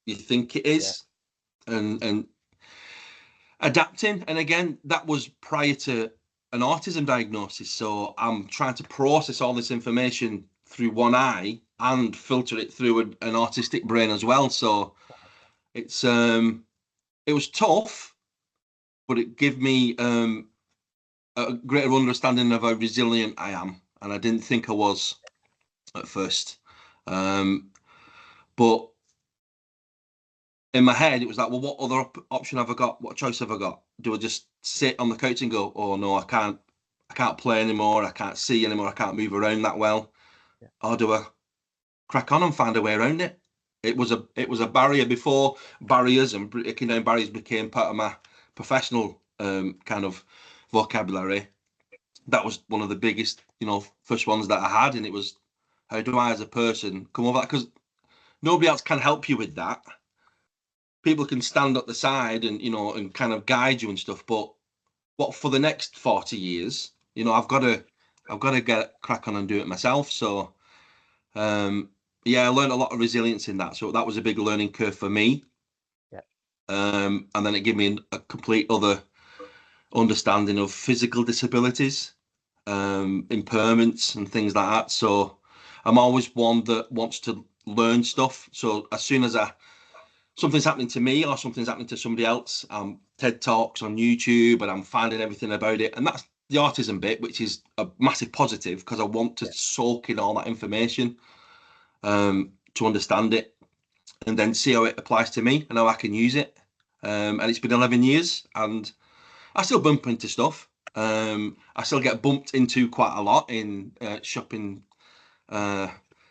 S3: you think it is, and adapting. And again, that was prior to an autism diagnosis. So I'm trying to process all this information through one eye and filter it through an autistic brain as well. So it was tough, but it gave me a greater understanding of how resilient I am, and I didn't think I was at first. But in my head, it was like, well, what other option have I got? What choice have I got? Do I just sit on the couch and go, oh no, I can't play anymore, I can't see anymore, I can't move around that well, or do I crack on and find a way around it? It was a barrier before barriers and breaking down barriers became part of my professional kind of vocabulary. That was one of the biggest, first ones that I had, and it was, how do I as a person come over that? Because nobody else can help you with that. People can stand at the side and and kind of guide you and stuff, but what for the next 40 years, I've got to get crack on and do it myself. So I learned a lot of resilience in that. So that was a big learning curve for me. And then it gave me a complete other understanding of physical disabilities, impairments and things like that. So I'm always one that wants to learn stuff. So as soon as something's happening to me or something's happening to somebody else, TED Talks on YouTube, and I'm finding everything about it. And that's the autism bit, which is a massive positive, because I want to soak in all that information to understand it and then see how it applies to me and how I can use it. And it's been 11 years and I still bump into stuff. I still get bumped into quite a lot in shopping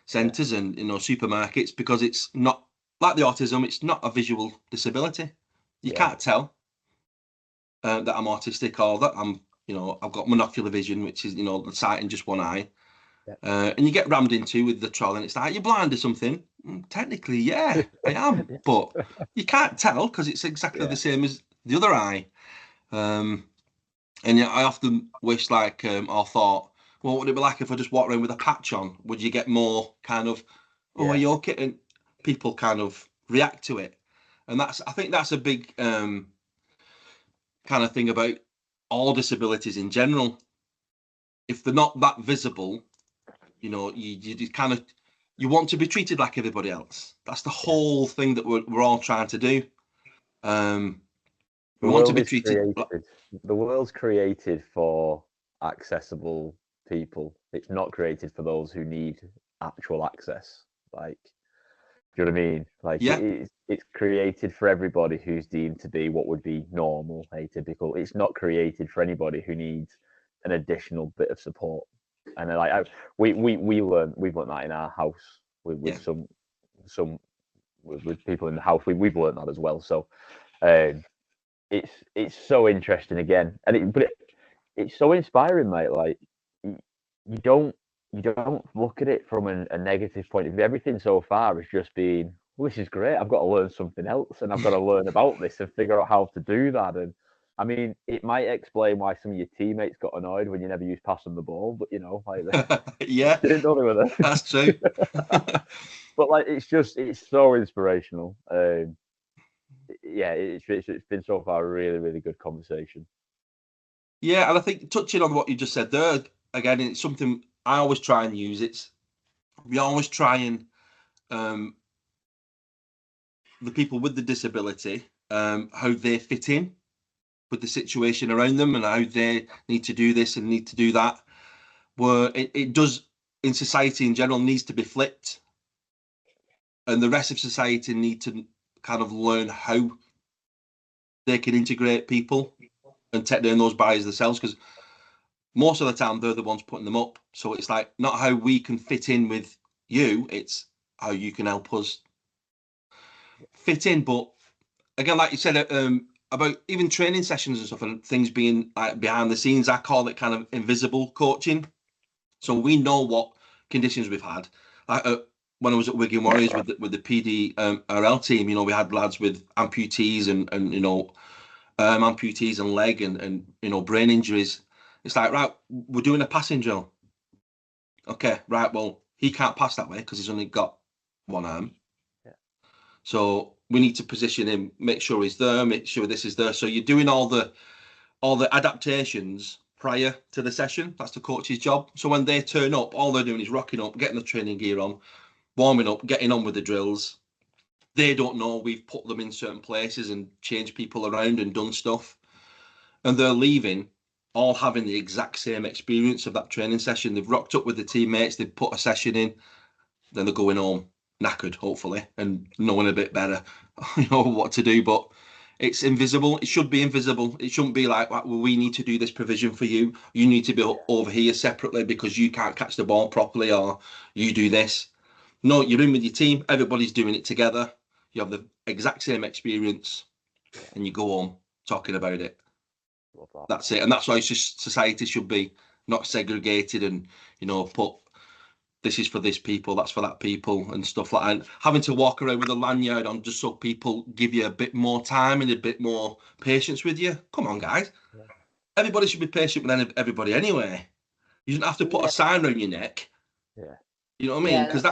S3: centres and supermarkets, because it's not like the autism. It's not a visual disability. You can't tell that I'm autistic or that I'm, I've got monocular vision, which is, the sight in just one eye. And you get rammed into with the trolley and it's like, you're blind or something. Technically, yeah, I am, but you can't tell because it's exactly the same as the other eye. And I often wish, or thought, well, what would it be like if I just walked around with a patch on? Would you get more kind of, are you okay? And people kind of react to it. And I think that's a big kind of thing about all disabilities in general. If they're not that visible, you kind of, you want to be treated like everybody else. That's the whole thing that we're all trying to do. We want to be treated.
S1: The world's created for accessible people. It's not created for those who need actual access. Do you know what I mean? It's created for everybody who's deemed to be what would be normal, atypical. It's not created for anybody who needs an additional bit of support. And we've learned that in our house with some with people in the house. We've learned that as well. So it's so interesting again, and it's so inspiring, mate. You don't look at it from a negative point of view. Everything so far has just been, well, this is great. I've got to learn something else, and I've got to learn about this and figure out how to do that. And I mean, it might explain why some of your teammates got annoyed when you never used pass on the ball, but didn't know they were there.
S3: That's true.
S1: But it's so inspirational. It's been so far a really, really good conversation.
S3: Yeah, and I think touching on what you just said there, again, it's something I always try and use. We always try and the people with the disability, how they fit in with the situation around them and how they need to do this and need to do that. Where it does in society in general needs to be flipped, and the rest of society need to kind of learn how they can integrate people and take down those barriers themselves, because most of the time they're the ones putting them up. So it's like not how we can fit in with you, it's how you can help us fit in. But again, like you said, about even training sessions and stuff and things being like behind the scenes, I call it kind of invisible coaching. So we know what conditions we've had. Like when I was at Wigan Warriors with the PD RL team, you know, we had lads with amputees and you know, amputees and leg and you know, brain injuries. It's like, right, we're doing a passing drill. Okay, right, well, he can't pass that way because he's only got one arm.
S1: Yeah.
S3: So we need to position him, make sure he's there, make sure this is there. So you're doing all the adaptations prior to the session. That's the coach's job. So when they turn up, all they're doing is rocking up, getting the training gear on, warming up, getting on with the drills. They don't know we've put them in certain places and changed people around and done stuff. And they're leaving all having the exact same experience of that training session. They've rocked up with the teammates, they've put a session in, then they're going home knackered, hopefully, and knowing a bit better, you know, what to do. But it's invisible. It should be invisible. It shouldn't be like, well, we need to do this provision for you. You need to be over here separately because you can't catch the ball properly, or you do this. No, you're in with your team. Everybody's doing it together. You have the exact same experience, and you go home talking about it. That's it. And that's why it's just society should be not segregated and, you know, put this is for this people, that's for that people and stuff like that. And having to walk around with a lanyard on just so people give you a bit more time and a bit more patience with you. Come on, guys. Yeah. Everybody should be patient with everybody anyway. You don't have to put a sign around your neck.
S1: Yeah.
S3: You know what I mean? Because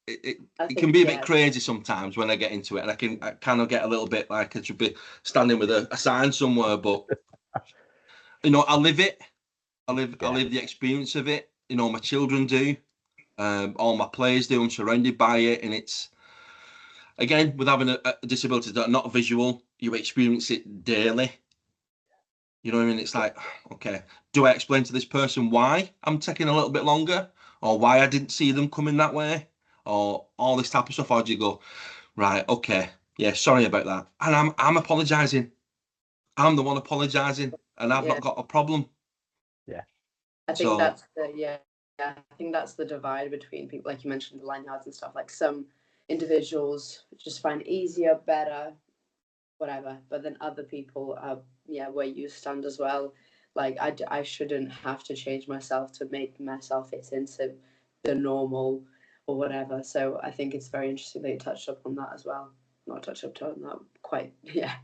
S3: it can be a bit crazy sometimes when I get into it, and I kind of get a little bit like I should be standing with a sign somewhere, but you know, I live it. I live the experience of it. You know, my children do. All my players do. I'm surrounded by it, and it's again with having a disability that not visual, you experience it daily. You know what I mean? It's like, okay, do I explain to this person why I'm taking a little bit longer, or why I didn't see them coming that way, or all this type of stuff? Or do you go, right, okay, yeah, sorry about that, and I'm apologising. I'm the one apologising, and I've not got a problem.
S2: Yeah, I think that's I think that's the divide between people, like you mentioned, the lanyards and stuff. Like some individuals just find easier, better, whatever, but then other people are where you stand as well. Like I shouldn't have to change myself to make myself fit into the normal or whatever. So I think it's very interesting that you touched up on that as well. Not touched up on that quite. And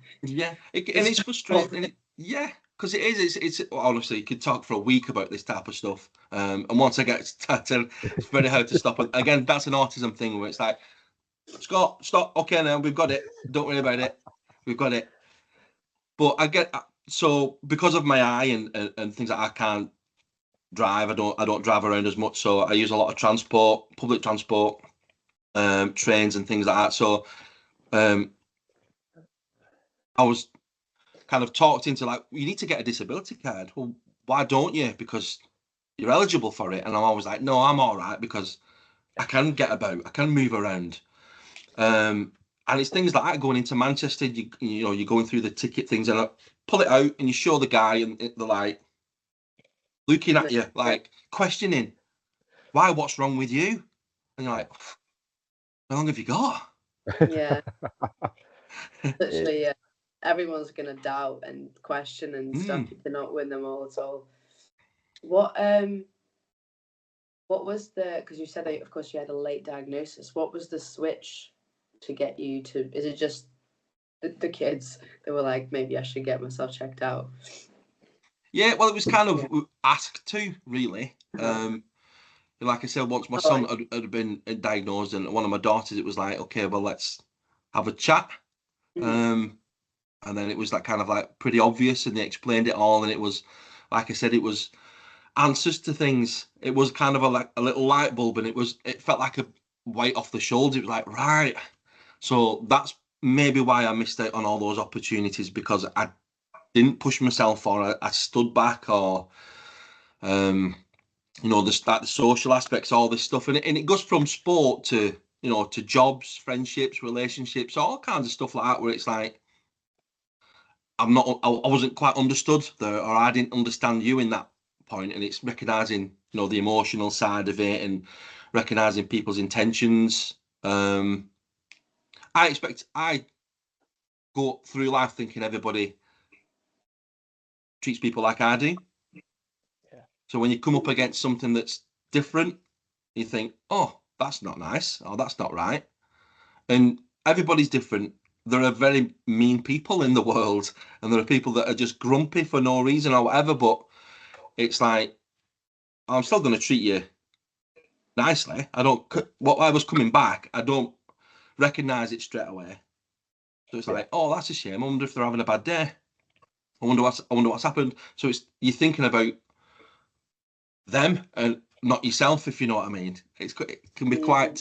S3: it's frustrating. Because it is. It's honestly, you could talk for a week about this type of stuff. And once I get started, it's very hard to stop. And again, that's an autism thing where it's like, Scott, stop. Okay, now we've got it. Don't worry about it. We've got it. But I get so because of my eye and things that I can't drive. I don't drive around as much, so I use a lot of transport, public transport, trains and things like that. So I was kind of talked into like, you need to get a disability card. Well, why don't you? Because you're eligible for it. And I'm always like, no, I'm all right because I can get about, I can move around. And it's things like that going into Manchester. You know, you're going through the ticket things, and I pull it out and you show the guy, and they're like looking at you, like questioning, why? What's wrong with you? And you're like, how long have you got?
S2: Yeah, literally, yeah. Everyone's gonna doubt and question and stuff. You cannot win them all at all. What was the? Because you said that, of course, you had a late diagnosis. What was the switch to get you to? Is it just the kids that were like, maybe I should get myself checked out?
S3: Yeah, well, it was kind of asked to, really. Like I said, once my son had been diagnosed, and one of my daughters, it was like, okay, well, let's have a chat. And then it was like kind of like pretty obvious, and they explained it all, and it was, like I said, it was answers to things. It was kind of a little light bulb, and it felt like a weight off the shoulders. It was like, right. So that's maybe why I missed out on all those opportunities, because I didn't push myself, or I stood back, or you know, the social aspects, all this stuff, and it goes from sport to, you know, to jobs, friendships, relationships, all kinds of stuff like that, where it's like, I wasn't quite understood there, or I didn't understand you in that point. And it's recognizing, the emotional side of it and recognizing people's intentions. I go through life thinking everybody treats people like I do.
S1: Yeah.
S3: So when you come up against something that's different, you think, oh, that's not nice, or that's not right. And everybody's different. There are very mean people in the world, and there are people that are just grumpy for no reason or whatever. But it's like, I'm still going to treat you nicely. What I was coming back, I don't recognize it straight away. So it's like, oh, that's a shame. I wonder if they're having a bad day. I wonder what's happened. So you're thinking about them and not yourself, if you know what I mean. It can be quite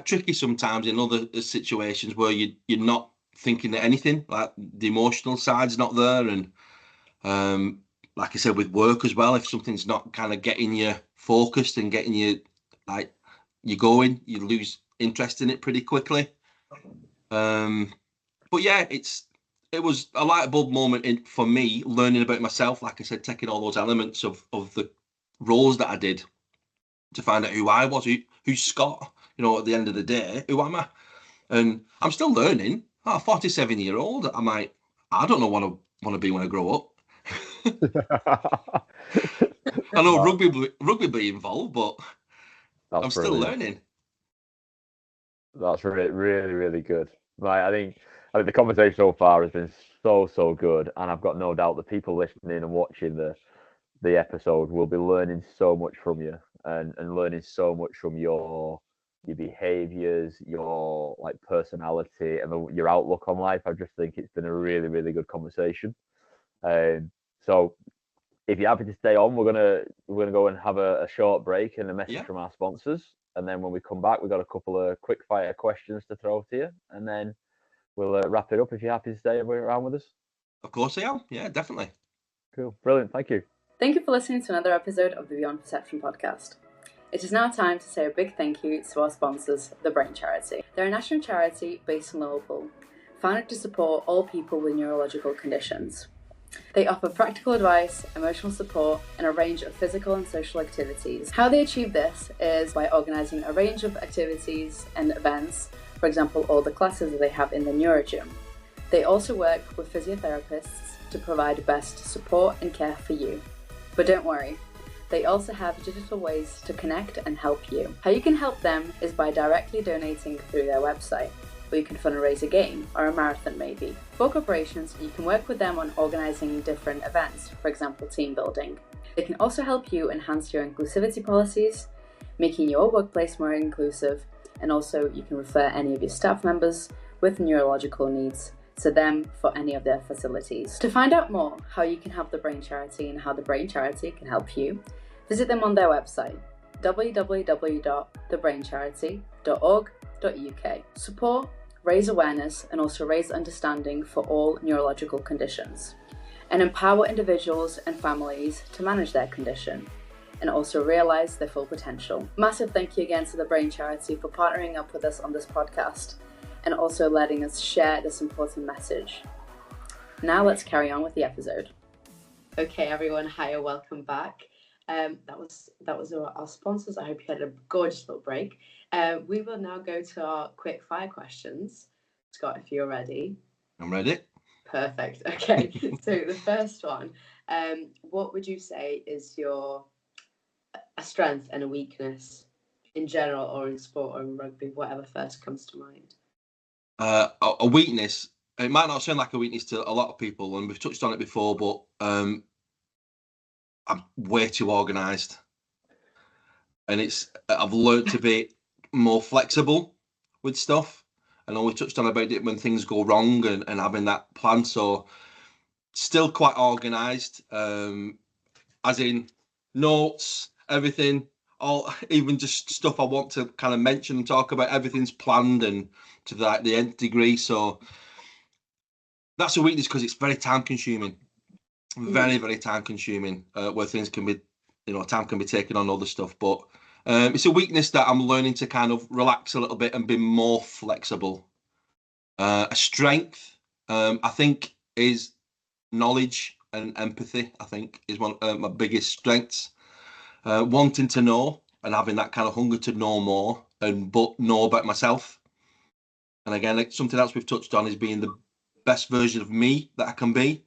S3: tricky sometimes in other situations where you're not thinking of anything, like the emotional side's not there. And like I said, with work as well, if something's not kind of getting you focused and getting you like you're going, you lose interest in it pretty quickly. But yeah, it was a light bulb moment for me, learning about myself. Like I said, taking all those elements of the roles that I did to find out who I was, who's Scott. At the end of the day, who am I? And I'm still learning. 47-year-old. I don't know what I want to be when I grow up. I know rugby be involved, but I'm still learning.
S1: That's really, really, really good. Right, I think the conversation so far has been so good, and I've got no doubt that people listening and watching the episode will be learning so much from you, and learning so much from your behaviors, your like personality, and your outlook on life. I just think it's been a really, really good conversation. So if you're happy to stay on, we're gonna go and have a short break and a message from our sponsors, and then when we come back, we've got a couple of quick fire questions to throw to you, and then we'll wrap it up. If you're happy to stay around with us.
S3: Of course I am. Yeah, definitely.
S1: Cool, brilliant. Thank you.
S2: Thank you for listening to another episode of the Beyond Perception podcast. It is now time to say a big thank you to our sponsors, the Brain Charity. They're a national charity based in Liverpool, founded to support all people with neurological conditions. They offer practical advice, emotional support, and a range of physical and social activities. How they achieve this is by organising a range of activities and events, for example, all the classes that they have in the Neuro Gym. They also work with physiotherapists to provide best support and care for you. But don't worry, they also have digital ways to connect and help you. How you can help them is by directly donating through their website, or you can fundraise a game or a marathon maybe. For corporations, you can work with them on organising different events, for example team building. They can also help you enhance your inclusivity policies, making your workplace more inclusive, and also you can refer any of your staff members with neurological needs to them for any of their facilities. To find out more how you can help the Brain Charity and how the Brain Charity can help you, visit them on their website, www.thebraincharity.org.uk. Support, raise awareness, and also raise understanding for all neurological conditions, and empower individuals and families to manage their condition, and also realise their full potential. Massive thank you again to the Brain Charity for partnering up with us on this podcast, and also letting us share this important message. Now let's carry on with the episode. Okay, everyone, hi and welcome back. That was our sponsors. I hope you had a gorgeous little break. We will now go to our quick fire questions. Scott, if you're ready.
S3: I'm ready.
S2: Perfect. Okay, so the first one, what would you say is a strength and a weakness in general, or in sport or in rugby, whatever first comes to mind?
S3: A weakness. It might not sound like a weakness to a lot of people, and we've touched on it before, but I'm way too organised, and I've learned to be more flexible with stuff. I know we touched on about it when things go wrong and having that plan. So still quite organised, as in notes, everything, even just stuff I want to kind of mention and talk about. Everything's planned and to the nth degree. So that's a weakness because it's very time consuming, very, very time consuming, where things can be, time can be taken on other stuff. But it's a weakness that I'm learning to kind of relax a little bit and be more flexible. A strength, I think is knowledge and empathy. I think is one of my biggest strengths. Wanting to know and having that kind of hunger to know more but know about myself. And again, like, something else we've touched on is being the best version of me that I can be.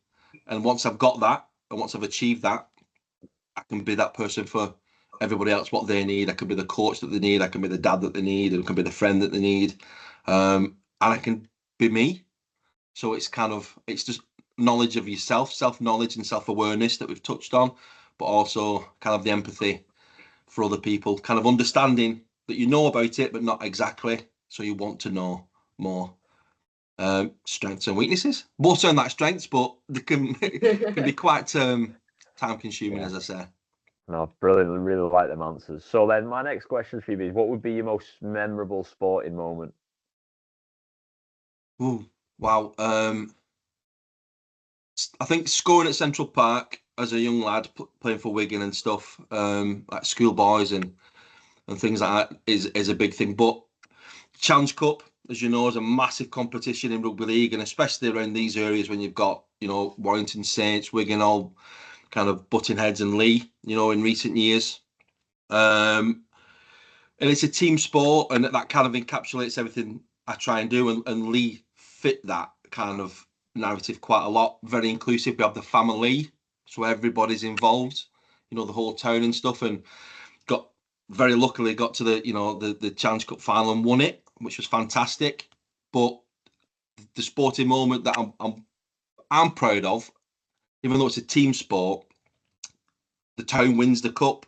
S3: And once I've got that, and once I've achieved that, I can be that person for everybody else, what they need. I can be the coach that they need. I can be the dad that they need. And I can be the friend that they need. And I can be me. So it's just knowledge of yourself, self-knowledge and self-awareness that we've touched on, but also kind of the empathy for other people, kind of understanding that you know about it, but not exactly. So you want to know more. Strengths and weaknesses. Both sound like strengths, but they can be quite time-consuming, as I say.
S1: No, brilliant. Really like them answers. So then my next question for you is, what would be your most memorable sporting moment?
S3: Ooh, wow. I think scoring at Central Park as a young lad, playing for Wigan and stuff, like schoolboys and things like that is a big thing. But Challenge Cup, as you know, is a massive competition in rugby league, and especially around these areas when you've got, Warrington Saints, Wigan, all kind of butting heads, and Leigh, in recent years. And it's a team sport, and that kind of encapsulates everything I try and do. And Leigh fit that kind of narrative quite a lot. Very inclusive. We have the family, so everybody's involved. The whole town and stuff. And very luckily got to the Challenge Cup final and won it, which was fantastic. But the sporting moment that I'm proud of, even though it's a team sport, the town wins the cup.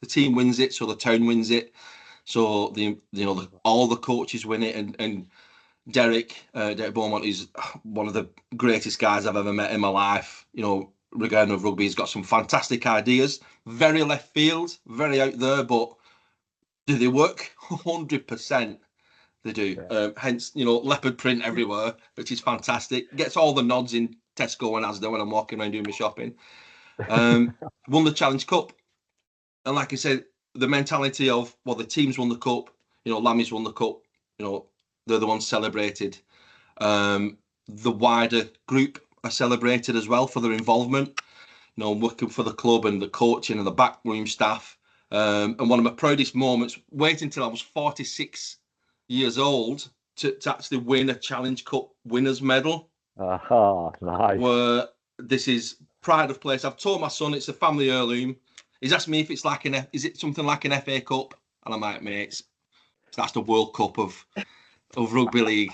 S3: The team wins it, so the town wins it. So all the coaches win it, and Derek Beaumont is one of the greatest guys I've ever met in my life. Regarding of rugby, he's got some fantastic ideas. Very left field, very out there, but do they work? 100%. They do.
S1: Yeah.
S3: Hence, leopard print everywhere, which is fantastic. Gets all the nods in Tesco and Asda when I'm walking around doing my shopping. Won the Challenge Cup. And like I said, the mentality of, the teams won the cup, Lammy's won the cup, they're the ones celebrated. The wider group are celebrated as well for their involvement, working for the club and the coaching and the backroom staff. And one of my proudest moments, waiting until I was 46 years old to actually win a Challenge Cup winners medal.
S1: Oh, nice.
S3: Where this is pride of place. I've told my son it's a family heirloom. He's asked me if it's is it something like an FA Cup? And I'm like, mate, that's the World Cup of rugby league.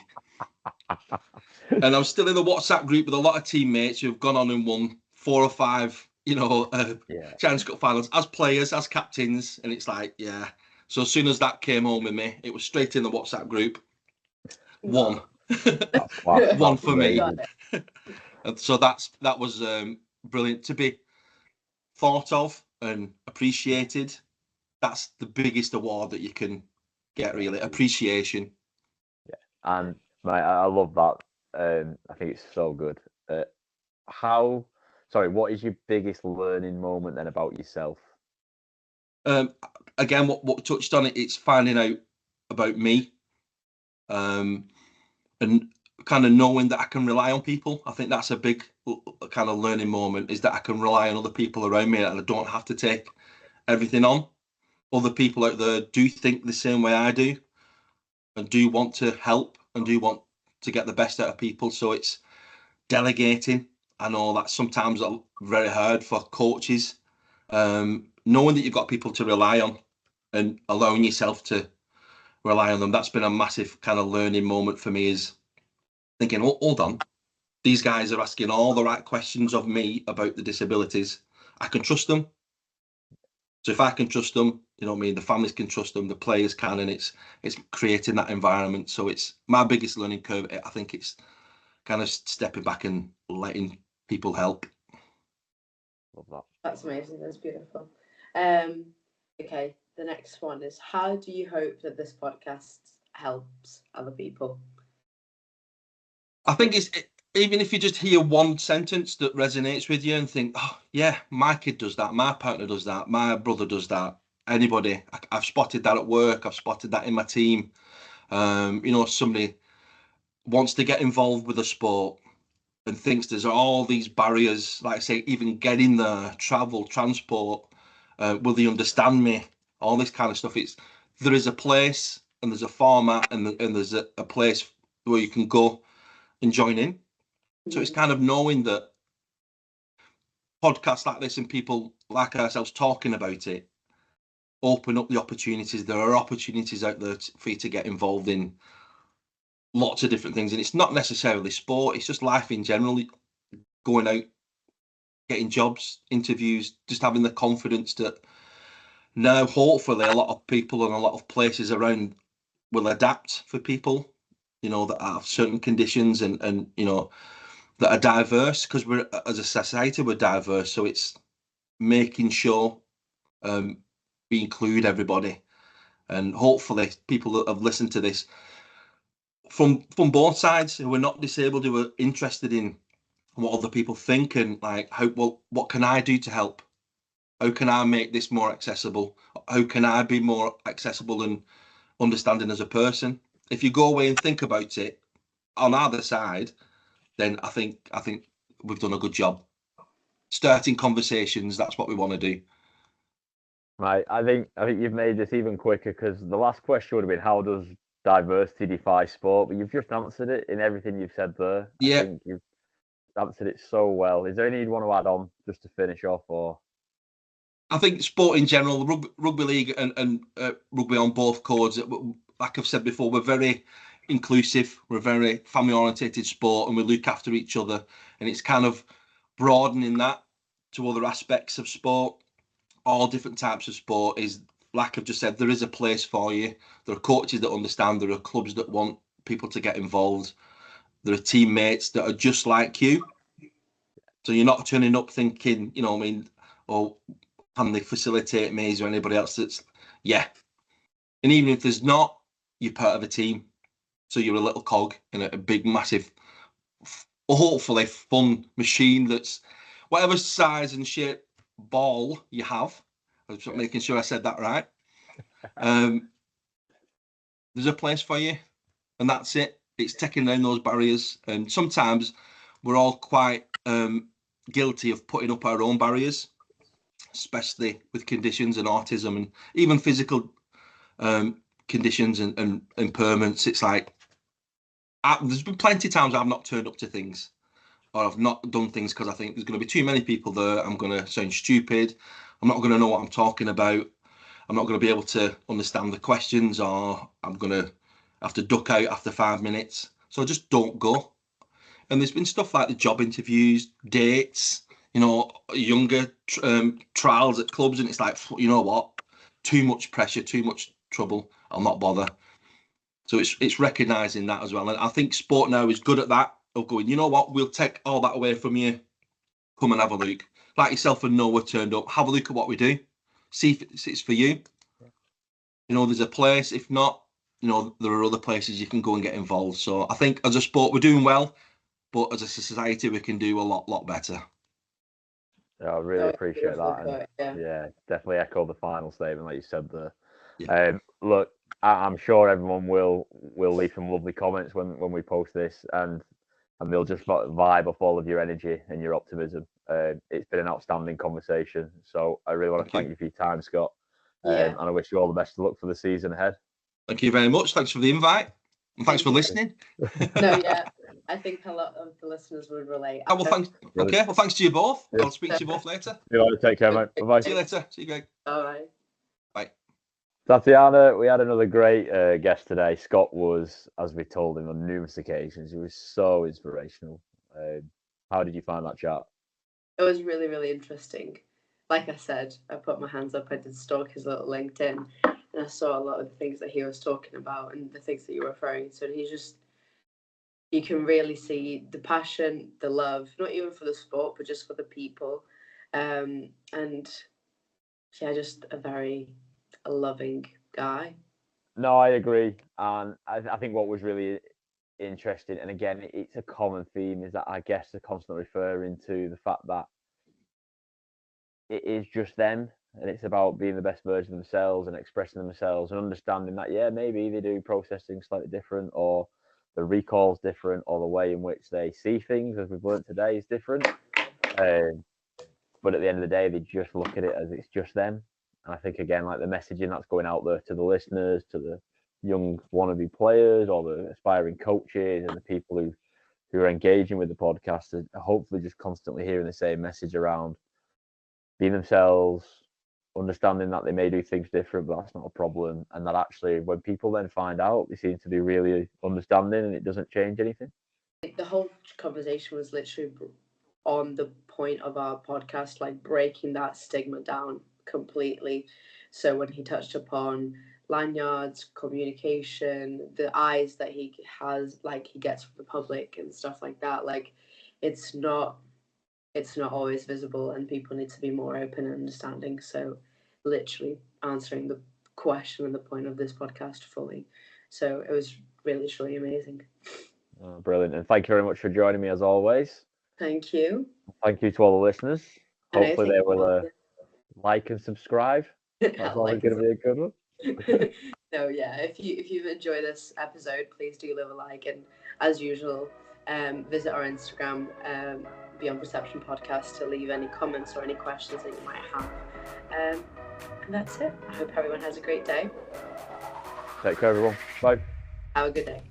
S3: And I'm still in the WhatsApp group with a lot of teammates who've gone on and won 4 or 5, Challenge Cup finals as players, as captains. And it's like, yeah. So as soon as that came home with me, it was straight in the WhatsApp group. One. One for me. And so that was brilliant to be thought of and appreciated. That's the biggest award that you can get, really. Appreciation.
S1: Yeah, and I love that. I think it's so good. What is your biggest learning moment then about yourself?
S3: Again, what we touched on it's finding out about me, and kind of knowing that I can rely on people. I think that's a big kind of learning moment, is that I can rely on other people around me and I don't have to take everything on. Other people out there do think the same way I do and do want to help and do want to get the best out of people. So it's delegating. I know that's sometimes very hard for coaches. Knowing that you've got people to rely on and allowing yourself to rely on them, that's been a massive kind of learning moment for me, is thinking, oh, hold on, these guys are asking all the right questions of me about the disabilities. I can trust them. So if I can trust them, the families can trust them, the players can, and it's creating that environment. So it's my biggest learning curve. I think it's kind of stepping back and letting people help.
S1: Love that.
S2: That's amazing. That's beautiful. Okay, the next one is, how do you hope that this podcast helps other people?
S3: I think even if you just hear one sentence that resonates with you and think, oh yeah, my kid does that, my partner does that, my brother does that, anybody, I've spotted that at work, I've spotted that in my team. Somebody wants to get involved with a sport, and thinks there's all these barriers, like I say, even getting there, travel, transport, will they understand me? All this kind of stuff. There is a place and there's a format and there's a place where you can go and join in. So it's kind of knowing that podcasts like this and people like ourselves talking about it open up the opportunities. There are opportunities out there for you to get involved in lots of different things, and it's not necessarily sport, it's just life in general. Going out, getting jobs, interviews, just having the confidence that now hopefully a lot of people and a lot of places around will adapt for people, you know, that have certain conditions and you know, that are diverse, because we're, as a society, we're diverse. So it's making sure we include everybody, and hopefully people that have listened to this from both sides, who are not disabled, who are interested in what other people think and like how, well, what can I do to help? How can I make this more accessible? How can I be more accessible and understanding as a person? If you go away and think about it on either side, then I think we've done a good job. Starting conversations, that's what we want to do.
S1: Right, I think you've made this even quicker, because the last question would have been, how does diversity defy sport? But you've just answered it in everything you've said there.
S3: Yeah.
S1: I think you've answered it so well. Is there anything you'd want to add on just to finish off, or?
S3: I think sport in general, rugby league and rugby on both codes, like I've said before, we're very inclusive, we're a very family orientated sport, and we look after each other, and it's kind of broadening that to other aspects of sport. All different types of sport is, like I've just said, there is a place for you. There are coaches that understand, there are clubs that want people to get involved, there are teammates that are just like you. So you're not turning up thinking, you know what I mean, oh, can they facilitate me? Is there anybody else that's, yeah. And even if there's not, you're part of a team. So you're a little cog in a big, massive, hopefully fun machine that's whatever size and shape ball you have. I was making sure I said that right. There's a place for you, and that's it. It's taking down those barriers. And sometimes we're all quite guilty of putting up our own barriers, especially with conditions and autism and even physical conditions and impairments. It's like, there's been plenty of times I've not turned up to things, or I've not done things because I think there's going to be too many people there. I'm going to sound stupid. I'm not going to know what I'm talking about. I'm not going to be able to understand the questions, or I'm going to have to duck out after 5 minutes. So I just don't go. And there's been stuff like the job interviews, dates, you know, younger trials at clubs, and it's like, you know what, too much pressure, too much trouble, I'll not bother. So it's recognising that as well. And I think sport now is good at that, of going, you know what, we'll take all that away from you. Come and have a look. Like yourself and Noah turned up, have a look at what we do. See if it's for you. You know, there's a place. If not, you know, there are other places you can go and get involved. So I think as a sport, we're doing well, but as a society, we can do a lot better.
S1: Yeah, I really appreciate that.
S2: And,
S1: yeah, definitely echo the final statement like you said there.
S3: Yeah.
S1: Look, I'm sure everyone will leave some lovely comments when we post this, and they'll just vibe off all of your energy and your optimism. It's been an outstanding conversation, so I really want to thank you for your time, Scott. And I wish you all the best of luck for the season ahead.
S3: Thank you very much. Thanks for the invite, and thanks for listening.
S2: I think a lot of the listeners would relate.
S3: Oh, well, thanks. Okay, well, thanks to you both. I'll speak to you both later.
S1: Take care, mate. Bye-bye.
S3: See you later. See you, Greg.
S2: Bye.
S3: Bye.
S1: Tatjana, we had another great guest today. Scott was, as we told him on numerous occasions, he was so inspirational. How did you find that chat?
S2: It was really, really interesting. Like I said, I put my hands up. I did stalk his little LinkedIn, and I saw a lot of the things that he was talking about and the things that you were referring to. And you can really see the passion, the love, not even for the sport, but just for the people. And yeah, just a loving guy.
S1: No, I agree. And I think what was really interesting, and again, it's a common theme, is that I guess they're constantly referring to the fact that it is just them, and it's about being the best version of themselves and expressing themselves and understanding that, yeah, maybe they do process things slightly different, or the recall's different, or the way in which they see things, as we've learned today, is different. But at the end of the day, they just look at it as it's just them. And I think, again, like the messaging that's going out there to the listeners, to the young wannabe players, or the aspiring coaches, and the people who are engaging with the podcast, are hopefully just constantly hearing the same message around being themselves, understanding that they may do things different, but that's not a problem. And that actually, when people then find out, they seem to be really understanding, and it doesn't change anything.
S2: The whole conversation was literally on the point of our podcast, like breaking that stigma down completely. So when he touched upon lanyards, communication, the eyes that he has, like he gets from the public and stuff like that, like it's not always visible, and people need to be more open and understanding. So literally answering the question and the point of this podcast fully. So it was really, truly amazing.
S1: Brilliant. And thank you very much for joining me as always.
S2: Thank you.
S1: Thank you to all the listeners. Hopefully they will like and subscribe. That's always going to be a good one.
S2: No, yeah. If you've enjoyed this episode, please do leave a like, and as usual, visit our Instagram, Beyond Perception Podcast, to leave any comments or any questions that you might have. And that's it. I hope everyone has a great day.
S1: Take care, everyone. Bye.
S2: Have a good day.